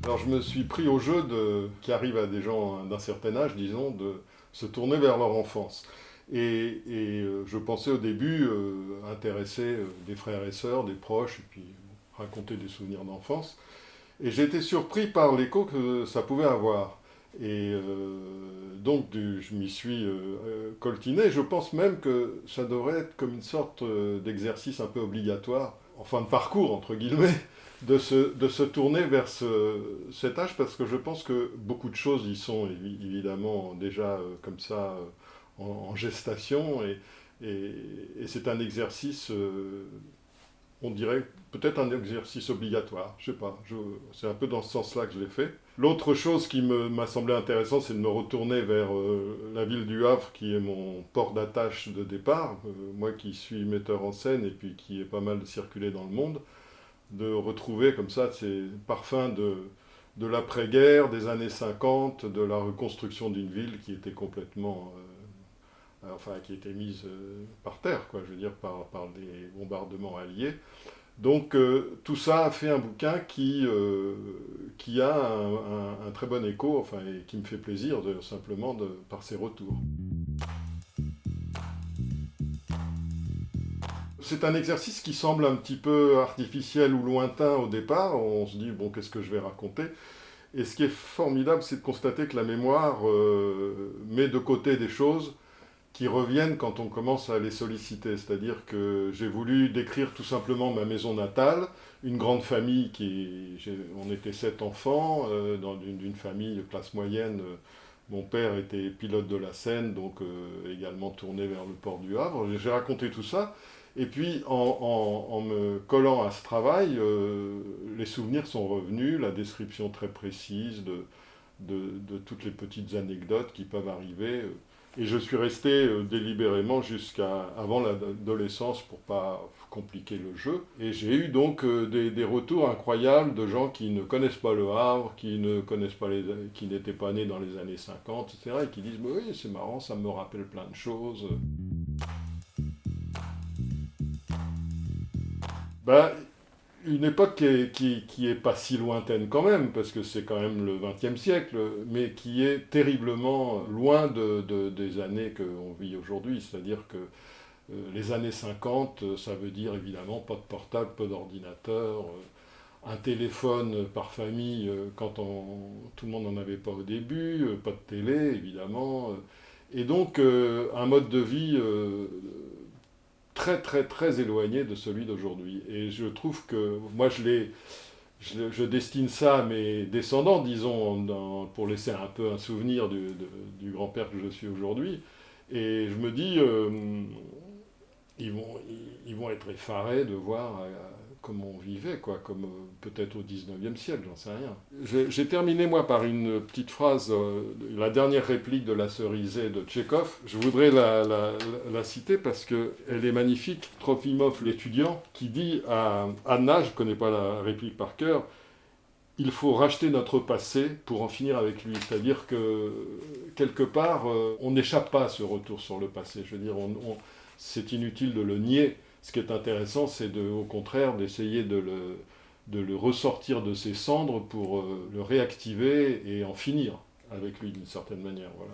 Alors je me suis pris au jeu qui arrive à des gens d'un certain âge, disons, de se tourner vers leur enfance. Je pensais au début intéresser des frères et sœurs, des proches, et puis raconter des souvenirs d'enfance. Et j'ai été surpris par l'écho que ça pouvait avoir. Je m'y suis coltiné. Je pense même que ça devrait être comme une sorte d'exercice un peu obligatoire, en fin de parcours, entre guillemets, de se tourner vers cet âge, parce que je pense que beaucoup de choses y sont évidemment déjà comme ça en gestation, et c'est un exercice on dirait peut-être un exercice obligatoire, je sais pas, c'est un peu dans ce sens-là que je l'ai fait. L'autre chose qui m'a semblé intéressant, c'est de me retourner vers la ville du Havre, qui est mon port d'attache de départ, moi qui suis metteur en scène et puis qui ai pas mal circulé dans le monde, de retrouver comme ça ces parfums de l'après-guerre, des années 50, de la reconstruction d'une ville qui était complètement enfin qui était mise par terre, quoi, je veux dire, par des bombardements alliés. Donc tout ça a fait un bouquin qui a un très bon écho, enfin, et qui me fait plaisir simplement par ses retours. C'est un exercice qui semble un petit peu artificiel ou lointain au départ. On se dit, bon, qu'est-ce que je vais raconter? Et ce qui est formidable, c'est de constater que la mémoire met de côté des choses qui reviennent quand on commence à les solliciter. C'est-à-dire que j'ai voulu décrire tout simplement ma maison natale, une grande famille on était 7 enfants, d'une famille de classe moyenne. Mon père était pilote de la Seine, donc également tourné vers le port du Havre. J'ai raconté tout ça. Et puis, en me collant à ce travail, les souvenirs sont revenus, la description très précise de toutes les petites anecdotes qui peuvent arriver. Et je suis resté délibérément jusqu'à avant l'adolescence pour pas compliquer le jeu. Et j'ai eu donc des retours incroyables de gens qui ne connaissent pas le Havre, qui ne connaissent pas qui n'étaient pas nés dans les années 50, etc. Et qui disent oui, c'est marrant, ça me rappelle plein de choses. Ben, une époque qui est pas si lointaine quand même, parce que c'est quand même le XXe siècle, mais qui est terriblement loin des années qu'on vit aujourd'hui. C'est-à-dire que les années 50, ça veut dire évidemment pas de portable, pas d'ordinateur, un téléphone par famille tout le monde n'en avait pas au début, pas de télé évidemment, et donc un mode de vie très très très éloigné de celui d'aujourd'hui. Et je trouve que moi je destine ça à mes descendants, disons, pour laisser un peu un souvenir du grand-père que je suis aujourd'hui. Et je me dis, ils vont, ils vont être effarés de voir comment on vivait, quoi, comme peut-être au 19e siècle, j'en sais rien. J'ai terminé, moi, par une petite phrase, la dernière réplique de La Cerisée de Tchekhov. Je voudrais la citer parce qu'elle est magnifique. Trofimov, l'étudiant, qui dit à Anna, je ne connais pas la réplique par cœur, il faut racheter notre passé pour en finir avec lui. C'est-à-dire que, quelque part, on n'échappe pas à ce retour sur le passé. Je veux dire, c'est inutile de le nier. Ce qui est intéressant, c'est au contraire d'essayer de le ressortir de ses cendres pour le réactiver et en finir avec lui d'une certaine manière. Voilà.